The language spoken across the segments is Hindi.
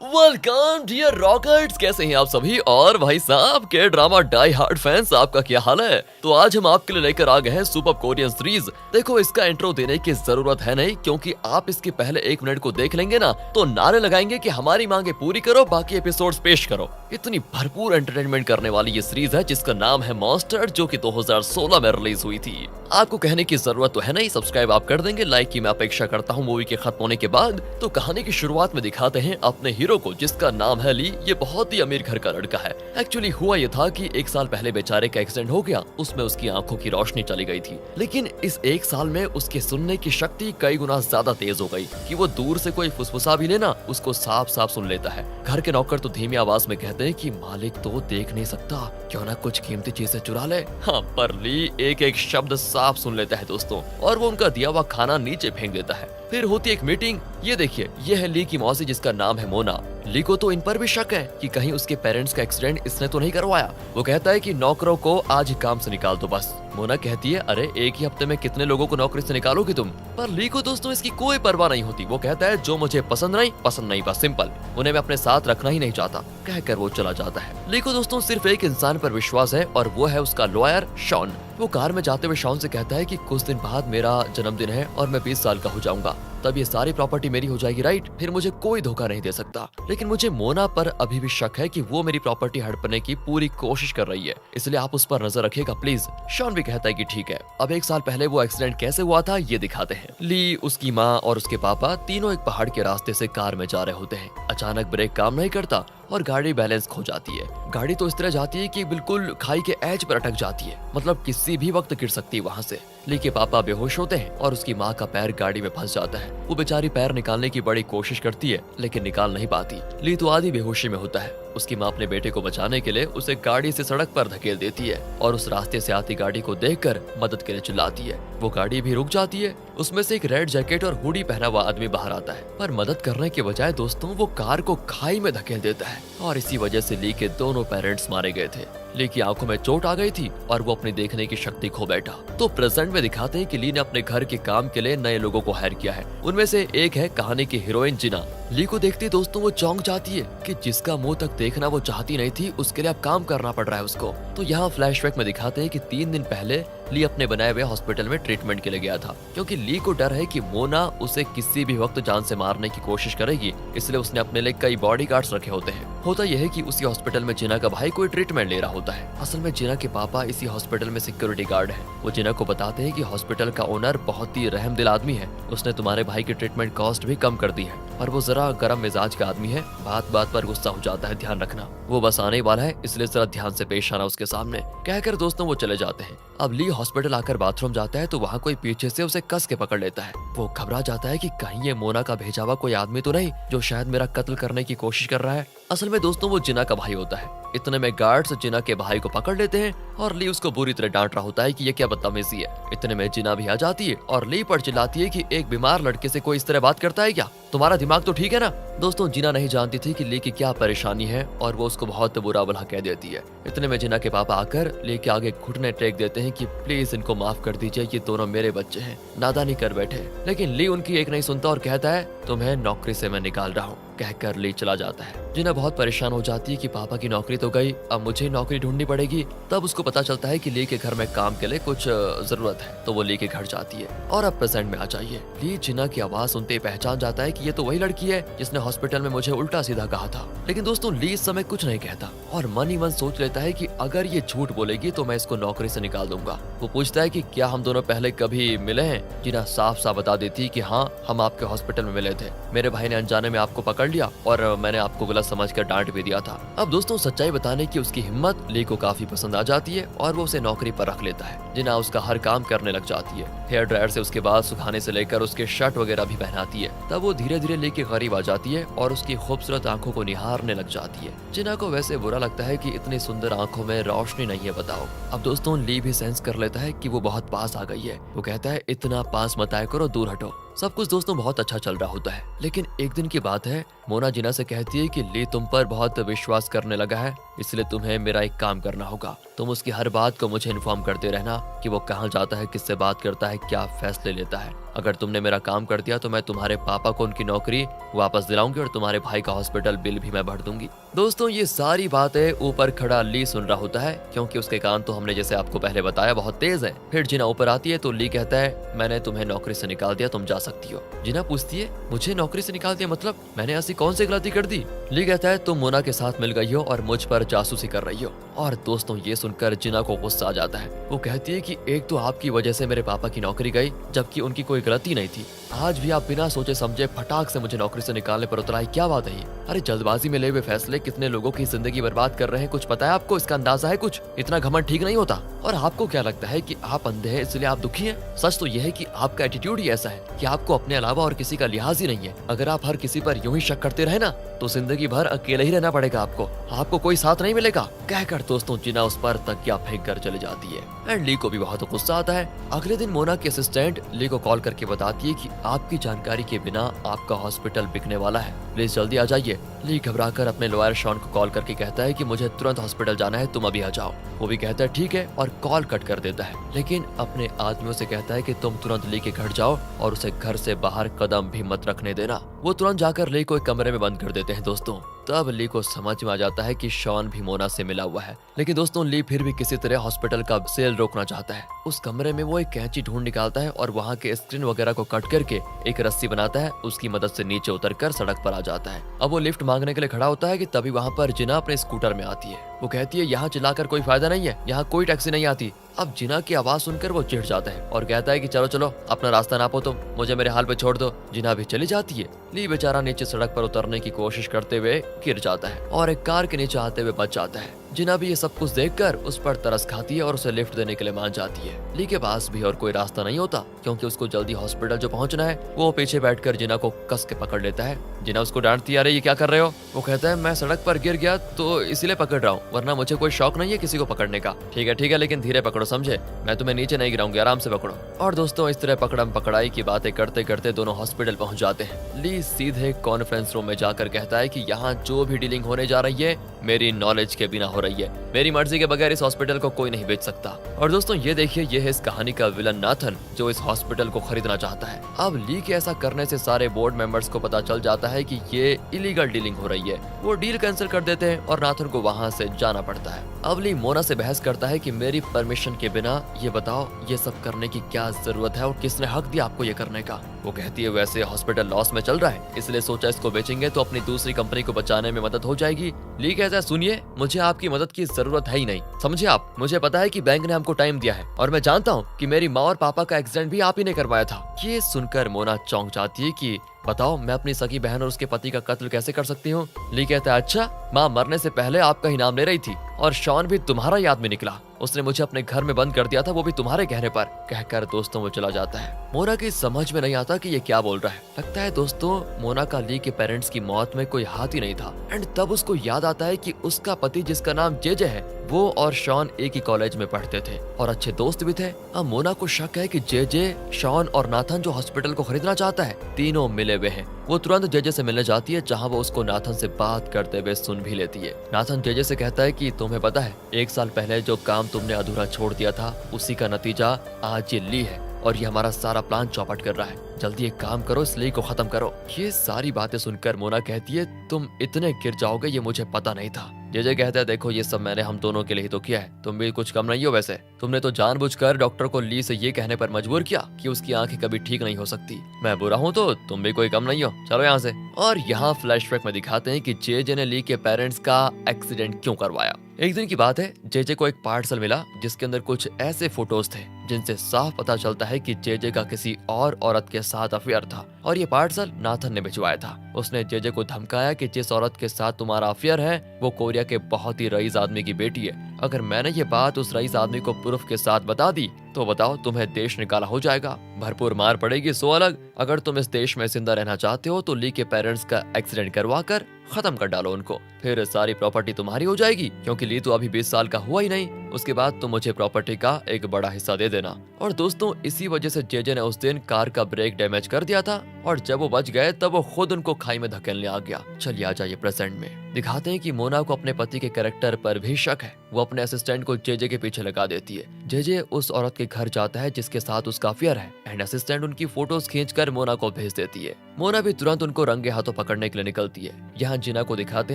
वेलकम डियर रॉकेट्स, कैसे हैं आप सभी। और भाई साहब के ड्रामा डाई हार्ड फैंस, आपका क्या हाल है। तो आज हम आपके लिए लेकर आ गए हैं सुपर कोरियन सीरीज। देखो, इसका इंट्रो देने की जरूरत है नहीं, क्योंकि आप इसके पहले 1 मिनट को देख लेंगे ना तो नारे लगाएंगे कि हमारी मांगे पूरी करो, बाकी एपिसोड्स पेश करो। इतनी भरपूर एंटरटेनमेंट करने वाली ये सीरीज है जिसका नाम है मॉन्स्टर, जो कि 2016 में रिलीज हुई थी। आपको कहने की जरूरत तो है नहीं, सब्सक्राइब आप कर देंगे, लाइक की मैं अपेक्षा करता हूँ मूवी के खत्म होने के बाद। तो कहानी की शुरुआत में दिखाते हैं अपने हीरो को, जिसका नाम है ली। ये बहुत ही अमीर घर का लड़का है। एक्चुअली हुआ ये था कि 1 साल पहले बेचारे का एक्सीडेंट हो गया, उसमें उसकी आंखों की रोशनी चली गई थी। लेकिन इस 1 साल में उसके सुनने की शक्ति कई गुना ज्यादा तेज हो गई कि वो दूर से कोई फुसफुसा भी लेना उसको साफ साफ सुन लेता है। घर के नौकर तो धीमी आवाज में कहते हैं कि मालिक तो देख नहीं सकता, क्यों ना कुछ कीमती चीजें चुरा ले। हाँ, पर ली एक एक शब्द साफ सुन लेता है दोस्तों, और वो उनका दिया हुआ खाना नीचे फेंक देता है। फिर होती एक मीटिंग। ये देखिए, ये है ली की मौसी, जिसका नाम है मोना। ली को तो इन पर भी शक है कि कहीं उसके पेरेंट्स का एक्सीडेंट इसने तो नहीं करवाया। वो कहता है कि नौकरों को आज ही काम से निकाल दो बस। मोना कहती है, अरे एक ही हफ्ते में कितने लोगों को नौकरी से निकालोगे तुम। पर ली को दोस्तों इसकी कोई परवाह नहीं होती। वो कहता है, जो मुझे पसंद नहीं, बस सिंपल। उन्हें मैं अपने साथ रखना ही नहीं चाहता, कहकर वो चला जाता है। ली को दोस्तों सिर्फ एक इंसान पर विश्वास है, और वो है उसका लॉयर शॉन। वो कार में जाते हुए शॉन से कहता है कि कुछ दिन बाद मेरा जन्मदिन है और मैं 20 साल का हो जाऊंगा, तब ये सारी प्रॉपर्टी मेरी हो जाएगी, राइट। फिर मुझे कोई धोखा नहीं दे सकता। लेकिन मुझे मोना पर अभी भी शक है कि वो मेरी प्रॉपर्टी हड़पने की पूरी कोशिश कर रही है, इसलिए आप उस पर नजर रखिएगा प्लीज। शॉन भी कहता है कि ठीक है। अब 1 साल पहले वो एक्सीडेंट कैसे हुआ था ये दिखाते हैं। ली, उसकी माँ और उसके पापा तीनों एक पहाड़ के रास्ते से कार में जा रहे होते हैं। अचानक ब्रेक काम नहीं करता और गाड़ी बैलेंस खो जाती है। गाड़ी तो इस तरह जाती है कि बिल्कुल खाई के एज पर अटक जाती है, मतलब किसी भी वक्त गिर सकती है वहाँ से। ली के पापा बेहोश होते हैं और उसकी माँ का पैर गाड़ी में फंस जाता है। वो बेचारी पैर निकालने की बड़ी कोशिश करती है, लेकिन निकाल नहीं पाती। ली तो आधी बेहोशी में होता है। उसकी माँ अपने बेटे को बचाने के लिए उसे गाड़ी से सड़क पर धकेल देती है, और उस रास्ते से आती गाड़ी को देखकर मदद के लिए चिल्लाती है। वो गाड़ी भी रुक जाती है। उसमें से एक रेड जैकेट और हुडी पहना हुआ आदमी बाहर आता है, पर मदद करने के बजाय दोस्तों वो कार को खाई में धकेल देता है, और इसी वजह से ली के दोनों पेरेंट्स मारे गए थे। ली की आंखों में चोट आ गई थी और वो अपनी देखने की शक्ति खो बैठा। तो प्रेजेंट में दिखाते हैं कि ली ने अपने घर के काम के लिए नए लोगों को हायर किया है। उनमें से एक है कहानी की हीरोइन जिना। ली को देखते दोस्तों वो चौंक जाती है कि जिसका मुंह तक देखना वो चाहती नहीं थी, उसके लिए अब काम करना पड़ रहा है उसको। तो यहाँ फ्लैशबैक में दिखाते हैं कि 3 दिन पहले ली अपने बनाए हुए हॉस्पिटल में ट्रीटमेंट के लिए गया था, क्योंकि ली को डर है कि मोना उसे किसी भी वक्त जान से मारने की कोशिश करेगी, इसलिए उसने अपने लिए कई बॉडीगार्ड्स रखे होते हैं। होता यह है कि उसी हॉस्पिटल में जिना का भाई कोई ट्रीटमेंट ले रहा होता है। असल में जिना के पापा इसी हॉस्पिटल में सिक्योरिटी गार्ड है। वो जिना को बताते हैं कि हॉस्पिटल का ओनर बहुत ही रहमदिल आदमी है, उसने तुम्हारे भाई की ट्रीटमेंट कॉस्ट भी कम कर दी है, पर वो जरा गर्म मिजाज का आदमी है, बात बात पर गुस्सा हो जाता है, ध्यान रखना। वो बस आने वाला है, इसलिए जरा ध्यान से पेश आना उसके सामने, कहकर दोस्तों वो चले जाते हैं। अब ली हॉस्पिटल आकर बाथरूम जाता है तो वहाँ कोई पीछे से उसे कस के पकड़ लेता है। वो घबरा जाता है कि कहीं ये मोना का भेजा हुआ कोई आदमी तो नहीं जो शायद मेरा कत्ल करने की कोशिश कर रहा है। असल में दोस्तों वो जिना का भाई होता है। इतने में गार्ड्स जिना के भाई को पकड़ लेते हैं और ली उसको बुरी तरह डांट रहा होता है कि ये क्या बदतमीजी है। इतने में जिना भी आ जाती है और ली पर चिल्लाती है कि एक बीमार लड़के से कोई इस तरह बात करता है क्या, तुम्हारा दिमाग तो ठीक है ना। दोस्तों जिना नहीं जानती थी कि ली की क्या परेशानी है, और वो उसको बहुत बुरा भला कह देती है। इतने में जिना के पापा आकर ली के आगे घुटने टेक देते हैं कि प्लीज इनको माफ कर दीजिए, ये दोनों मेरे बच्चे हैं, नादानी कर बैठे। लेकिन ली उनकी एक नहीं सुनता और कहता है, तुम्हें नौकरी से मैं निकाल रहा हूँ, कहकर ली चला जाता है। जिना बहुत परेशान हो जाती है कि पापा की नौकरी तो गई, अब मुझे नौकरी ढूंढनी पड़ेगी। तब उसको पता चलता है कि ली के घर में काम के लिए कुछ जरूरत है, तो वो ली के घर जाती है। और अब प्रेजेंट में आ जाइए। ली जिना की आवाज सुनते ही पहचान जाता है कि ये तो वही लड़की है जिसने हॉस्पिटल में मुझे उल्टा सीधा कहा था। लेकिन दोस्तों ली इस समय कुछ नहीं कहता और मन ही मन सोच लेता है कि अगर ये झूठ बोलेगी तो मैं इसको नौकरी से निकाल दूंगा। वो पूछता है कि क्या हम दोनों पहले कभी मिले हैं। जिना साफ साफ बता देती कि हाँ, हम आपके हॉस्पिटल में मिले थे, मेरे भाई ने अनजाने में आपको पकड़ लिया और मैंने आपको गलत समझकर डांट भी दिया था। अब दोस्तों सच्चाई बताने की उसकी हिम्मत ली को काफी पसंद आ जाती है और वो उसे नौकरी पर रख लेता है। जिना उसका हर काम करने लग जाती है, हेयर ड्रायर से उसके बाल सुखाने से लेकर उसके शर्ट वगैरह भी पहनाती है। तब वो धीरे धीरे ली के करीब आ जाती है और उसकी खूबसूरत आंखों को निहारने लग जाती है। जिना को वैसे बुरा लगता है कि इतनी सुंदर आंखों में रोशनी नहीं है, बताओ। अब दोस्तों ली भी सेंस कर लेता है कि वो बहुत पास आ गई है। वो कहता है, इतना पास मत आया करो, दूर हटो। सब कुछ दोस्तों बहुत अच्छा चल रहा होता है। लेकिन एक दिन की बात है, मोना जिना से कहती है कि ली तुम पर बहुत विश्वास करने लगा है, इसलिए तुम्हें मेरा एक काम करना होगा। तुम उसकी हर बात को मुझे इन्फॉर्म करते रहना कि वो कहाँ जाता है, किससे बात करता है, क्या फैसले लेता है। अगर तुमने मेरा काम कर दिया तो मैं तुम्हारे पापा को उनकी नौकरी वापस दिलाऊंगी और तुम्हारे भाई का हॉस्पिटल बिल भी मैं भर दूंगी। दोस्तों ये सारी बातें ऊपर खड़ा ली सुन रहा होता है, क्योंकि उसके कान तो हमने जैसे आपको पहले बताया बहुत तेज है। फिर जिना ऊपर आती है तो ली कहता है मैंने तुम्हें नौकरी से निकाल दिया, तुम जा सकती हो। जिना पूछती है मुझे नौकरी से निकाल दिया मतलब, मैंने ऐसी कौन सी गलती कर दी? ली कहता है तुम मोना के साथ मिल गई हो और मुझ पर जासूसी कर रही हो। और दोस्तों ये सुनकर जिना को गुस्सा आ जाता है। वो कहती है कि एक तो आपकी वजह से मेरे पापा की नौकरी गई, जबकि उनकी कोई गलती नहीं थी। आज भी आप बिना सोचे समझे फटाक से मुझे नौकरी से निकालने पर उतराई, क्या बात है ये? अरे जल्दबाजी में ले हुए फैसले कितने लोगों की जिंदगी बर्बाद कर रहे हैं, कुछ पता है आपको? इसका अंदाजा है कुछ? इतना घमंड ठीक नहीं होता। और आपको क्या लगता है कि आप अंधे हैं इसलिए आप दुखी हैं? सच तो यह है कि आपका एटीट्यूड ही ऐसा है कि आपको अपने अलावा और किसी का लिहाज ही नहीं है। अगर आप हर किसी पर यूं ही शक करते रहे ना तो जिंदगी भर अकेले ही रहना पड़ेगा आपको कोई साथ नहीं मिलेगा। कहकर दोस्तों जिना उस पर तकिया फेंक कर चली जाती है। एंड ली को भी बहुत गुस्सा आता है। अगले दिन मोना की असिस्टेंट ली को कॉल करके बताती है कि आपकी जानकारी के बिना आपका हॉस्पिटल बिकने वाला है, प्लीज जल्दी आ जाइए। ली घबराकर अपने लॉयर शॉन को कॉल करके कहता है कि मुझे तुरंत हॉस्पिटल जाना है, तुम अभी आ जाओ। वो भी कहता है ठीक है और कॉल कट कर देता है, लेकिन अपने आदमियों से कहता है कि तुम तुरंत ली के घर जाओ और उसे घर से बाहर कदम भी मत रखने देना। वो तुरंत जाकर ली को एक कमरे में बंद कर देते हैं। दोस्तों तब ली को समझ में आ जाता है कि शॉन भी मोना से मिला हुआ है, लेकिन दोस्तों ली फिर भी किसी तरह हॉस्पिटल का सेल रोकना चाहता है। उस कमरे में वो एक कैंची ढूंढ निकालता है और वहाँ के स्क्रीन वगैरह को कट करके एक रस्सी बनाता है, उसकी मदद से नीचे उतरकर सड़क पर आ जाता है। अब वो लिफ्ट मांगने के लिए खड़ा होता है कि तभी वहाँ पर जिना अपने स्कूटर में आती है। वो कहती है यहाँ चिल्लाकर कोई फायदा नहीं है, यहाँ कोई टैक्सी नहीं आती। अब जिना की आवाज सुनकर वो चिढ़ जाता है और कहता है कि चलो चलो अपना रास्ता नापो, तुम मुझे मेरे हाल पे छोड़ दो। जिना भी चली जाती है। ली बेचारा नीचे सड़क पर उतरने की कोशिश करते हुए गिर जाता है और एक कार के नीचे आते हुए बच जाता है। जिना भी ये सब कुछ देखकर उस पर तरस खाती है और उसे लिफ्ट देने के लिए मान जाती है। ली के पास भी और कोई रास्ता नहीं होता, क्योंकि उसको जल्दी हॉस्पिटल जो पहुंचना है। वो पीछे बैठकर जिना को कस के पकड़ लेता है। जिना उसको डांटती है अरे ये क्या कर रहे हो? वो कहता है मैं सड़क पर गिर गया तो इसीलिए पकड़ रहा हूँ, वरना मुझे कोई शौक नहीं है किसी को पकड़ने का। ठीक है लेकिन धीरे पकड़ो समझे, मैं तुम्हें नीचे नहीं गिराऊंगी, आराम से पकड़ो। और दोस्तों इस तरह पकड़म पकड़ाई की बातें करते करते दोनों हॉस्पिटल पहुंच जाते हैं। ली सीधे कॉन्फ्रेंस रूम में जाकर कहता है कि यहाँ जो भी डीलिंग होने जा रही है मेरी नॉलेज के बिना हो रही है, मेरी मर्जी के बगैर इस हॉस्पिटल को कोई नहीं बेच सकता। और दोस्तों ये देखिए ये है इस कहानी का विलन नाथन, जो इस हॉस्पिटल को खरीदना चाहता है। अब ली के ऐसा करने से सारे बोर्ड मेंबर्स को पता चल जाता है कि ये इलीगल डीलिंग हो रही है। वो डील कैंसिल कर देते हैं और नाथन को वहाँ से जाना पड़ता है। अब ली मोना से बहस करता है कि मेरी परमिशन के बिना ये बताओ ये सब करने की क्या जरूरत है और किसने हक दिया आपको ये करने का? वो कहती है वैसे हॉस्पिटल लॉस में चल रहा है, इसलिए सोचा इसको बेचेंगे तो अपनी दूसरी कंपनी को बचाने में मदद हो जाएगी। ली कहता है सुनिए मुझे आपकी मदद की जरूरत है ही नहीं, समझे आप? मुझे पता है कि बैंक ने हमको टाइम दिया है और मैं जानता हूँ कि मेरी माँ और पापा का एक्सीडेंट भी आप ही ने करवाया था। ये सुनकर मोना चौंक जाती है कि बताओ मैं अपनी सगी बहन और उसके पति का कत्ल कैसे कर सकती हूँ? ली कहता है अच्छा, माँ मरने से पहले आपका ही नाम ले रही थी और शॉन भी तुम्हारा ही आदमी निकला, उसने मुझे अपने घर में बंद कर दिया था, वो भी तुम्हारे कहने पर। कहकर दोस्तों वो चला जाता है। मोना की समझ में नहीं आता कि ये क्या बोल रहा है। लगता है दोस्तों मोना का ली के पेरेंट्स की मौत में कोई हाथ ही नहीं था। एंड तब उसको याद आता है कि उसका पति जिसका नाम जेजे है वो और शॉन एक ही कॉलेज में पढ़ते थे और अच्छे दोस्त भी थे। अब मोना को शक है कि जेजे, शॉन और नाथन जो हॉस्पिटल को खरीदना चाहता है तीनों मिले हुए हैं। वो तुरंत जेजे से मिलने जाती है, जहाँ वो उसको नाथन से बात करते हुए सुन भी लेती है। नाथन जेजे से कहता है कि तुम्हें पता है 1 साल पहले जो काम तुमने अधूरा छोड़ दिया था उसी का नतीजा आज ये ली है और ये हमारा सारा प्लान चौपट कर रहा है। जल्दी एक काम करो, इस ली को खत्म करो। ये सारी बातें सुनकर मोना कहती है तुम इतने गिर जाओगे ये मुझे पता नहीं था। जेजे कहता है देखो ये सब मैंने हम दोनों के लिए ही तो किया है, तुम भी कुछ कम नहीं हो। वैसे तुमने तो जानबूझकर डॉक्टर को ली से ये कहने पर मजबूर किया कि उसकी आंखें कभी ठीक नहीं हो सकती। मैं बुरा हूँ तो तुम भी कोई कम नहीं हो, चलो यहाँ से। और यहाँ फ्लैशबैक में दिखाते हैं कि जेजे ने ली के पेरेंट्स का एक्सीडेंट क्यों करवाया। एक दिन की बात है, जेजे को एक पार्सल मिला जिसके अंदर कुछ ऐसे फोटोज थे जिनसे साफ पता चलता है कि जेजे का किसी और औरत के साथ अफेयर था और ये पार्सल नाथन ने भिजवाया था। उसने जेजे को धमकाया कि जिस औरत के साथ तुम्हारा अफेयर है वो कोरिया के बहुत ही रईस आदमी की बेटी है। अगर मैंने ये बात उस रईस आदमी को प्रूफ के साथ बता दी तो बताओ तुम्हें देश निकाला हो जाएगा, भरपूर मार पड़ेगी। सो अलग अगर तुम इस देश में जिंदा रहना चाहते हो तो ली के पेरेंट्स का एक्सीडेंट करवा कर खत्म कर डालो उनको, फिर सारी प्रॉपर्टी तुम्हारी हो जाएगी, क्योंकि ली तो अभी 20 साल का हुआ ही नहीं। उसके बाद तुम मुझे प्रॉपर्टी का एक बड़ा हिस्सा दे देना। और दोस्तों इसी वजह से जेजे ने उस दिन कार का ब्रेक डैमेज कर दिया था और जब वो बच गए तब वो खुद उनको खाई में धकेलने आ गया। चलिए आ जाइए प्रेजेंट में। दिखाते हैं कि मोना को अपने पति के कैरेक्टर पर भी शक है। वो अपने असिस्टेंट को जेजे के पीछे लगा देती है। जेजे उस औरत के घर जाता है जिसके साथ उसका अफेयर है एंड असिस्टेंट उनकी फोटोज खींचकर मोना को भेज देती है। मोना भी तुरंत उनको रंगे हाथों पकड़ने के लिए निकलती है। यहाँ जिना को दिखाते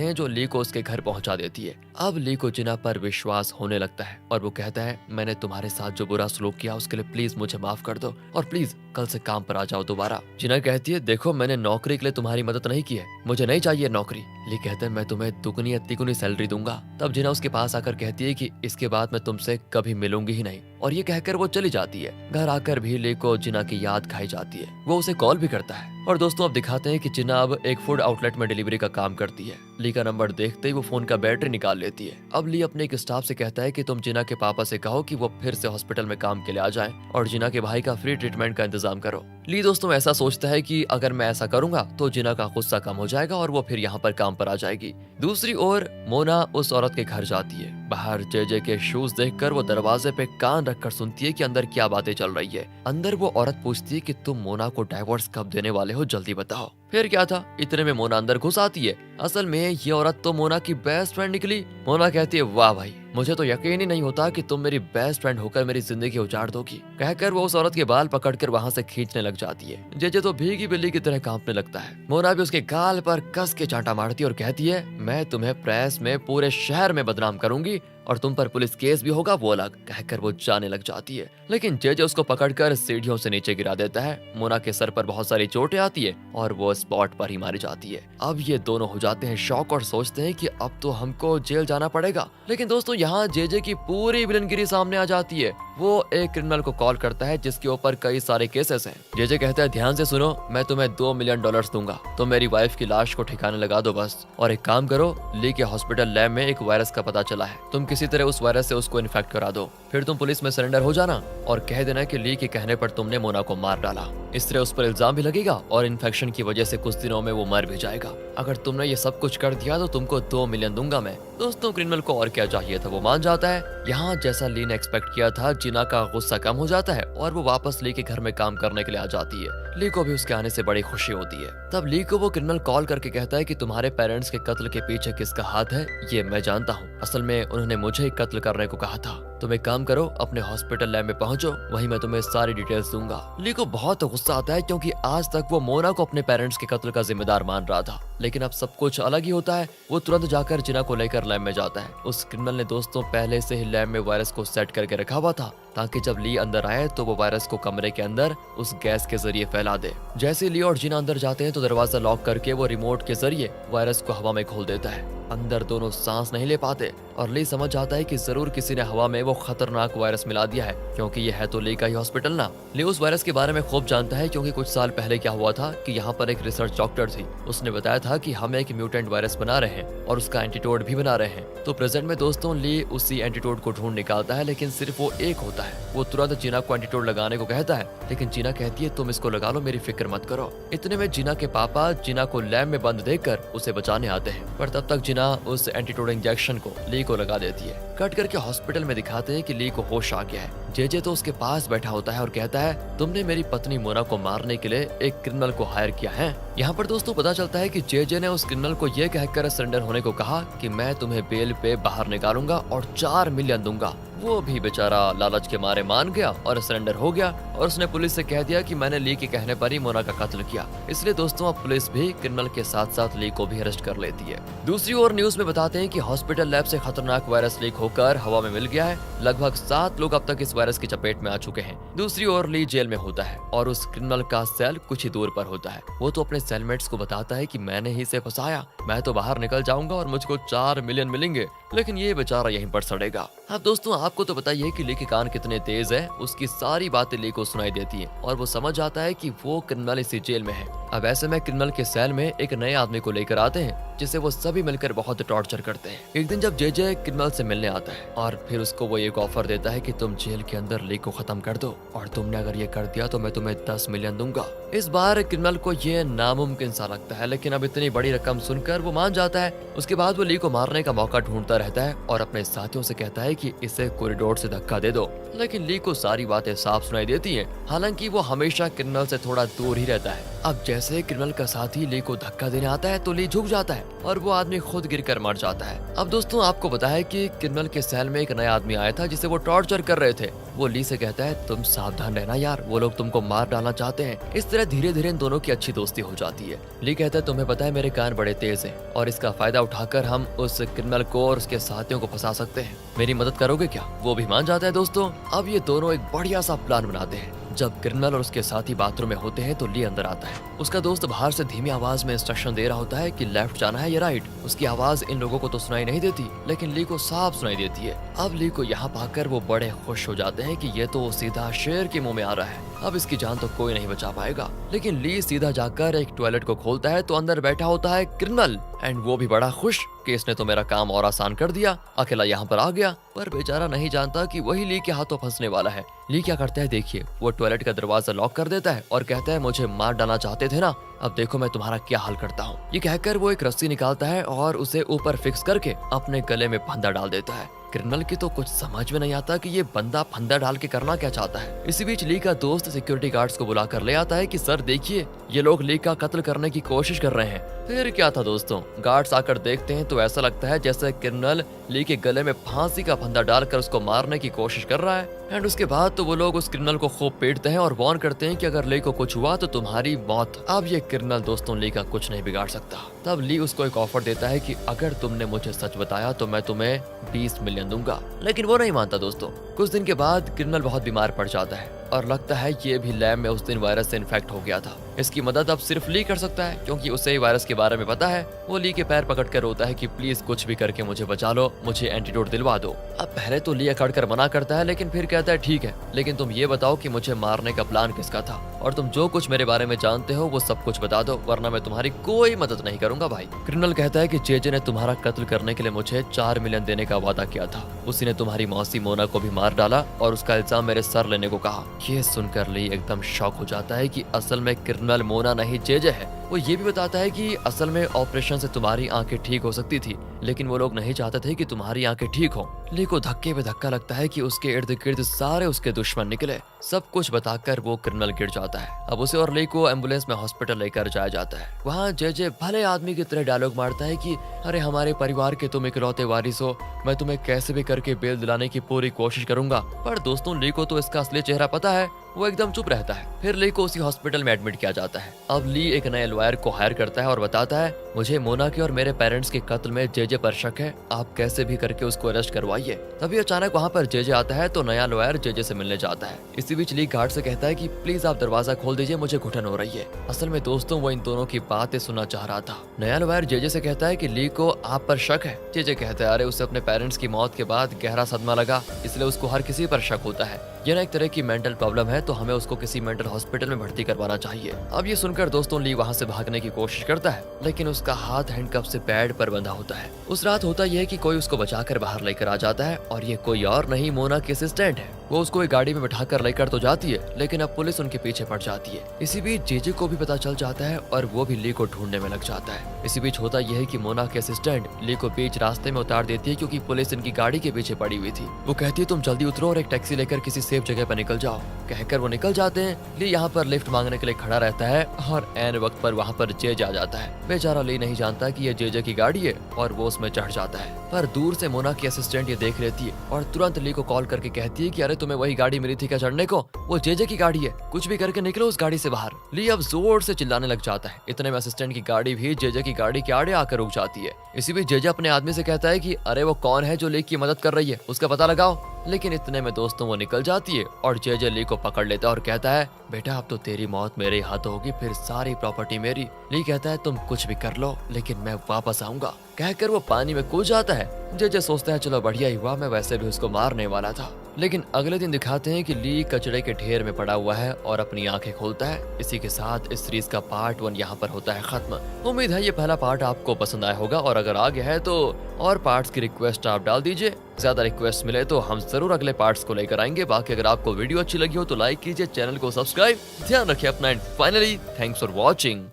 हैं जो ली को उसके घर पहुंचा देती है। अब ली को जिना पर विश्वास होने लगता है और वो कहता है, मैंने तुम्हारे साथ जो बुरा सलूक किया उसके लिए प्लीज मुझे माफ कर दो और प्लीज कल से काम पर आ जाओ दोबारा। जिना कहती है, देखो मैंने नौकरी के लिए तुम्हारी मदद नहीं की है, मुझे नहीं चाहिए नौकरी। ली कहता है, मैं तुम्हें दुगनी या तिगुनी सैलरी दूंगा। तब जिना उसके पास आकर कहती है कि इसके बाद मैं तुमसे कभी मिलूंगी ही नहीं, और ये कहकर वो चली जाती है। घर आकर भी ली को जिना की याद खाई जाती है। वो उसे कॉल भी करता है। और दोस्तों अब दिखाते हैं कि जिना अब एक फूड आउटलेट में डिलीवरी का काम करती है। ली का नंबर देखते ही वो फोन का बैटरी निकाल लेती है। अब ली अपने एक स्टाफ से कहता है कि तुम जिना के पापा से कहो कि वो फिर से हॉस्पिटल में काम के लिए आ जाएं और जिना के भाई का फ्री ट्रीटमेंट का इंतजाम करो। ली दोस्तों ऐसा सोचता है कि अगर मैं ऐसा करूंगा तो जिना का गुस्सा कम हो जाएगा और वो फिर यहाँ पर काम पर आ जाएगी। दूसरी ओर मोना उस औरत के घर जाती है। बाहर जेजे के शूज देखकर वो दरवाजे पे कान रखकर सुनती है कि अंदर क्या बातें चल रही है। अंदर वो औरत पूछती है कि तुम मोना को डाइवोर्स कब देने वाले हो, जल्दी बताओ। फिर क्या था, इतने में मोना अंदर घुस आती है। असल में ये औरत तो मोना की बेस्ट फ्रेंड निकली। मोना कहती है, वाह भाई, मुझे तो यकीन ही नहीं होता कि तुम मेरी बेस्ट फ्रेंड होकर मेरी जिंदगी उजाड़ दोगी। कहकर वो उस औरत के बाल पकड़कर वहाँ से खींचने लग जाती है। जेजे तो भीगी बिल्ली की तरह कांपने लगता है। मोना भी उसके गाल पर कस के चांटा मारती है और कहती है, मैं तुम्हें प्रेस में पूरे शहर में बदनाम करूंगी और तुम पर पुलिस केस भी होगा वो अलग। कहकर वो जाने लग जाती है, लेकिन जेजे उसको पकड़कर सीढ़ियों से नीचे गिरा देता है। मोना के सर पर बहुत सारी चोटें आती है और वो स्पॉट पर ही मारी जाती है। अब ये दोनों हो जाते हैं शॉक और सोचते हैं कि अब तो हमको जेल जाना पड़ेगा। लेकिन दोस्तों यहाँ जेजे की पूरी विलनगिरी सामने आ जाती है। वो एक क्रिमिनल को कॉल करता है जिसके ऊपर कई सारे केसेस हैं। जेजे कहता है, ध्यान से सुनो, मैं तुम्हें $2 मिलियन दूंगा, तुम मेरी वाइफ की लाश को ठिकाने लगा दो बस। और एक काम करो, ली के हॉस्पिटल लैब में एक वायरस का पता चला है, तुम किसी तरह उस वायरस से उसको इन्फेक्ट करा दो, फिर तुम पुलिस में सरेंडर हो जाना और कह देना कि ली के कहने पर तुमने मोना को मार डाला। इस तरह उस पर इल्जाम भी लगेगा और इन्फेक्शन की वजह से कुछ दिनों में वो मर भी जाएगा। अगर तुमने ये सब कुछ कर दिया तो तुमको $2 मिलियन दूंगा मैं। दोस्तों क्रिमिनल को और क्या चाहिए था, वो मान जाता है। यहाँ जैसा ली ने एक्सपेक्ट किया था, जिना का गुस्सा कम हो जाता है और वो वापस ली के घर में काम करने के लिए आ जाती है। ली को भी उसके आने से बड़ी खुशी होती है। तब ली को वो क्रिमिनल कॉल करके कहता है कि तुम्हारे पेरेंट्स के कत्ल के पीछे किसका हाथ है ये मैं जानता हूँ। असल में उन्होंने मुझे ही कत्ल करने को कहा था। तुम एक काम करो, अपने हॉस्पिटल लैब में पहुंचो, वहीं मैं तुम्हें सारी डिटेल्स दूंगा। ली को बहुत गुस्सा आता है क्योंकि आज तक वो मोना को अपने पेरेंट्स के कत्ल का जिम्मेदार मान रहा था, लेकिन अब सब कुछ अलग ही होता है। वो तुरंत जाकर जिना को लेकर लैब में जाता है। उस क्रिमिनल ने दोस्तों पहले से ही लैब में वायरस को सेट करके रखा हुआ था ताकि जब ली अंदर आए तो वो वायरस को कमरे के अंदर उस गैस के जरिए फैला दे। जैसे ली और जिना अंदर जाते हैं तो दरवाजा लॉक करके वो रिमोट के जरिए वायरस को हवा में खोल देता है। अंदर दोनों सांस नहीं ले पाते और ली समझ जाता है कि जरूर किसी ने हवा में वो खतरनाक वायरस मिला दिया है, क्योंकि ये है तो ली का ही हॉस्पिटल ना। ली उस वायरस के बारे में खूब जानता है क्योंकि कुछ साल पहले क्या हुआ था कि यहाँ पर एक रिसर्च डॉक्टर थी, उसने बताया था कि हम एक म्यूटेंट वायरस बना रहे हैं और उसका एंटीटोड भी बना रहे हैं। तो प्रेजेंट में दोस्तों ली उसी एंटीटोड को ढूंढ निकालता है, लेकिन सिर्फ वो एक होता है। वो तुरंत जिना को एंटीटोड लगाने को कहता है, लेकिन जिना कहती है तुम इसको लगा लो, मेरी फिक्र मत करो। इतने में जिना के पापा जिना को लैब में बंद देखकर उसे बचाने आते हैं, पर तब तक जिना उस एंटीटोड इंजेक्शन को ली को लगा देती है। कट करके हॉस्पिटल में दिखाते हैं कि ली को होश आ गया है। जेजे तो उसके पास बैठा होता है और कहता है, तुमने मेरी पत्नी मोना को मारने के लिए एक क्रिमिनल को हायर किया है। यहाँ पर दोस्तों पता चलता है कि जेजे ने उस क्रिमिनल को ये कहकर सरेंडर होने को कहा कि मैं तुम्हें बेल पे बाहर निकालूंगा और $4 मिलियन दूंगा। वो भी बेचारा लालच के मारे मान गया और सरेंडर हो गया और उसने पुलिस से कह दिया कि मैंने ली के कहने पर ही मोना का कत्ल किया। इसलिए दोस्तों अब पुलिस भी क्रिमिनल के साथ साथ ली को भी अरेस्ट कर लेती है। दूसरी ओर न्यूज में बताते हैं कि हॉस्पिटल लैब से खतरनाक वायरस लीक होकर हवा में मिल गया है। लगभग 7 लोग अब तक इस वायरस की चपेट में आ चुके हैं। दूसरी ओर ली जेल में होता है और उस क्रिमिनल का सेल कुछ ही दूर पर होता है। वो तो अपने सेलमेट्स को बताता है कि मैंने ही इसे फंसाया, मैं तो बाहर निकल जाऊंगा और मुझको $4 मिलियन मिलेंगे, लेकिन ये बेचारा यहीं पर सड़ेगा। अब दोस्तों आपको तो बताइए कि ली के कान कितने तेज है, उसकी सारी बातें ली को सुनाई देती हैं और वो समझ जाता है कि वो क्रिमिनल इसी जेल में है। अब ऐसे में क्रिमिनल के सेल में एक नए आदमी को लेकर आते हैं जिसे वो सभी मिलकर बहुत टॉर्चर करते हैं। एक दिन जब जेजे क्रिमिनल से मिलने आता है और फिर उसको वो एक ऑफर देता है कि तुम जेल के अंदर ली को खत्म कर दो और तुमने अगर ये कर दिया तो मैं तुम्हें $10 मिलियन दूंगा। इस बार क्रिमिनल को ये नामुमकिन सा लगता है, लेकिन अब इतनी बड़ी रकम सुनकर वो मान जाता है। उसके बाद वो ली को मारने का मौका ढूंढता रहता है और अपने साथियों से कहता है कि इसे कॉरिडोर से धक्का दे दो, लेकिन ली को सारी बातें साफ सुनाई देती हैं। हालांकि वो हमेशा क्रिमिनल से थोड़ा दूर ही रहता है। अब जैसे क्रिमिनल का साथी ली को धक्का देने आता है तो ली झुक जाता है और वो आदमी खुद गिरकर मर जाता है। अब दोस्तों आपको पता है कि क्रिमिनल के सेल में एक नया आदमी आया था जिसे वो टॉर्चर कर रहे थे। वो ली से कहता है तुम सावधान रहना यार, वो लोग तुमको मार डालना चाहते हैं। इस तरह धीरे धीरे इन दोनों की अच्छी दोस्ती हो जाती है। ली कहता है तुम्हें पता है मेरे कान बड़े तेज हैं और इसका फायदा उठाकर हम उस क्रिमिनल को और उसके साथियों को फंसा सकते हैं। मेरी मदद करोगे क्या? वो भी मान जाता है दोस्तों। अब ये दोनों एक बढ़िया सा प्लान बनाते हैं। जब क्रिमिनल और उसके साथी बाथरूम में होते हैं तो ली अंदर आता है। उसका दोस्त बाहर से धीमी आवाज में इंस्ट्रक्शन दे रहा होता है कि लेफ्ट जाना है या राइट। उसकी आवाज इन लोगों को तो सुनाई नहीं देती, लेकिन ली को साफ सुनाई देती है। अब ली को यहाँ पाकर वो बड़े खुश हो जाते हैं कि ये तो सीधा शेर के मुंह में आ रहा है, अब इसकी जान तो कोई नहीं बचा पाएगा। लेकिन ली सीधा जाकर एक टॉयलेट को खोलता है तो अंदर बैठा होता है क्रिमिनल, एंड वो भी बड़ा खुश कि इसने तो मेरा काम और आसान कर दिया, अकेला यहाँ पर आ गया। पर बेचारा नहीं जानता कि वही ली के हाथों फंसने वाला है। ली क्या करता है देखिए, वो टॉयलेट का दरवाजा लॉक कर देता है और कहता है मुझे मार डालना चाहते थे ना, अब देखो मैं तुम्हारा क्या हाल करता हूँ। ये कहकर वो एक रस्सी निकालता है और उसे ऊपर फिक्स करके अपने गले में फंदा डाल देता है। क्रिमिनल की तो कुछ समझ में नहीं आता कि ये बंदा फंदा डाल के करना क्या चाहता है। इसी बीच ली का दोस्त सिक्योरिटी गार्ड्स को बुलाकर ले आता है कि सर देखिए ये लोग ली का कत्ल करने की कोशिश कर रहे हैं। फिर क्या था दोस्तों, गार्ड्स आकर देखते हैं तो ऐसा लगता है जैसे क्रिमिनल ली के गले में फांसी का फंदा डालकर उसको मारने की कोशिश कर रहा है। एंड उसके बाद तो वो लोग उस क्रिमिनल को खूब पीटते हैं और वार्न करते हैं कि अगर ली को कुछ हुआ तो तुम्हारी मौत। अब ये क्रिमिनल दोस्तों ली का कुछ नहीं बिगाड़ सकता। तब ली उसको एक ऑफर देता है कि अगर तुमने मुझे सच बताया तो मैं तुम्हें 20 मिलियन दूंगा, लेकिन वो नहीं मानता दोस्तों। कुछ दिन के बाद क्रिमिनल बहुत बीमार पड़ जाता है और लगता है ये भी लैब में उस दिन वायरस से इन्फेक्ट हो गया था। इसकी मदद अब सिर्फ ली कर सकता है क्योंकि उसे ही वायरस के बारे में पता है। वो ली के पैर पकड़ कर रोता है कि प्लीज कुछ भी करके मुझे बचा लो, मुझे एंटीडोट दिलवा दो। अब पहले तो ली अकड़ कर मना करता है, लेकिन फिर कहता है ठीक है, लेकिन तुम ये बताओ कि मुझे मारने का प्लान किसका था और तुम जो कुछ मेरे बारे में जानते हो वो सब कुछ बता दो, वरना मैं तुम्हारी कोई मदद नहीं करूंगा भाई। क्रिमिनल कहता है कि जेजे ने तुम्हारा कत्ल करने के लिए मुझे 4 मिलियन देने का वादा किया था। उसी ने तुम्हारी मौसी मोना को भी मार डाला और उसका इल्जाम मेरे सर लेने को कहा। ये सुनकर ली एकदम शॉक हो जाता है कि असल में क्रिमिनल मोना नहीं जेजे है। वो ये भी बताता है कि असल में ऑपरेशन से तुम्हारी आंखें ठीक हो सकती थी, लेकिन वो लोग नहीं चाहते थे कि तुम्हारी आंखें ठीक हो। ली को धक्के पे धक्का लगता है कि उसके इर्द गिर्द सारे उसके दुश्मन निकले। सब कुछ बताकर वो क्रिमिनल गिर जाता है। अब उसे और ली को एम्बुलेंस में हॉस्पिटल लेकर जाया जाता है। वहाँ जेजे भले आदमी की तरह डायलॉग मारता है कि अरे हमारे परिवार के तुम इकलौते वारिस हो, मैं तुम्हें कैसे भी करके बेल दिलाने की पूरी कोशिश करूंगा। पर दोस्तों ली को तो इसका असली चेहरा पता है, वो एकदम चुप रहता है। फिर ली को उसी हॉस्पिटल में एडमिट किया जाता है। अब ली एक नए लॉयर को हायर करता है और बताता है मुझे मोना के और मेरे पेरेंट्स के कत्ल में जेजे पर शक है, आप कैसे भी करके उसको अरेस्ट करवाइए। तभी अचानक वहाँ पर जेजे आता है तो नया लॉयर जेजे से मिलने जाता है। इसी बीच ली गार्ड से कहता है कि प्लीज आप दरवाजा खोल दीजिए, मुझे घुटन हो रही है। असल में दोस्तों वो इन दोनों की बातें सुनना चाह रहा था। नया लॉयर जेजे से कहता है कि ली को आप पर शक है। जेजे कहता है अरे उसे अपने पेरेंट्स की मौत के बाद गहरा सदमा लगा, इसलिए उसको हर किसी पर शक होता है। ये ना एक तरह की मेंटल प्रॉब्लम है, तो हमें उसको किसी मेंटल हॉस्पिटल में भर्ती करवाना चाहिए। अब ये सुनकर दोस्तों ली वहाँ से भागने की कोशिश करता है, लेकिन उसका हाथ हैंडकफ से पैड पर बंधा होता है। उस रात होता यह है कि कोई उसको बचाकर बाहर लेकर आ जाता है और ये कोई और नहीं मोना की असिस्टेंट है। वो उसको एक गाड़ी में बिठाकर लेकर तो जाती है, लेकिन अब पुलिस उनके पीछे पड़ जाती है। इसी बीच जेजे को भी पता चल जाता है और वो भी ली को ढूंढने में लग जाता है। इसी बीच होता यह है कि मोना के असिस्टेंट ली को बीच रास्ते में उतार देती है क्योंकि पुलिस इनकी गाड़ी के पीछे पड़ी हुई थी। वो कहती है तुम जल्दी उतरो और एक टैक्सी लेकर किसी सेफ जगह पर निकल जाओ। कहकर वो निकल जाते हैं। ली यहाँ पर लिफ्ट मांगने के लिए खड़ा रहता है और ऐन वक्त पर वहाँ पर जेजे आ जाता है। बेचारा ली नहीं जानता कि ये जेजे की गाड़ी है और वो उसमें चढ़ जाता है। पर दूर से मोना की असिस्टेंट ये देख लेती है और तुरंत ली को कॉल करके कहती है कि अरे तुम्हें वही गाड़ी मिली थी क्या चढ़ने को, वो जेजे की गाड़ी है, कुछ भी करके निकलो उस गाड़ी से बाहर। ली अब जोर से चिल्लाने लग जाता है। इतने में असिस्टेंट की गाड़ी भी जेजे की गाड़ी के आड़े आकर रुक जाती है। इसी बीच जेजे अपने आदमी से कहता है कि अरे वो कौन है जो ली की मदद कर रही है, उसका पता लगाओ। लेकिन इतने में दोस्तों वो निकल जाती है और जेजे ली को पकड़ लेता है और कहता है बेटा अब तो तेरी मौत मेरे हाथों होगी, फिर सारी प्रॉपर्टी मेरी। ली कहता है तुम कुछ भी कर लो लेकिन मैं वापस आऊंगा। कहकर वो पानी में कूद जाता है। जेजे सोचता है चलो बढ़िया ही हुआ, मैं वैसे भी उसको मारने वाला था। लेकिन अगले दिन दिखाते हैं कि ली कचड़े के ढेर में पड़ा हुआ है और अपनी आंखें खोलता है। इसी के साथ इस सीरीज का पार्ट 1 यहाँ पर होता है खत्म। उम्मीद है ये पहला पार्ट आपको पसंद आया होगा और अगर आ गया है तो और पार्ट्स की रिक्वेस्ट आप डाल दीजिए। ज्यादा रिक्वेस्ट मिले तो हम जरूर अगले पार्ट्स को लेकर आएंगे। बाकी अगर आपको वीडियो अच्छी लगी हो तो लाइक कीजिए, चैनल को सब्सक्राइब, ध्यान रखिए अपना and finally thanks for watching.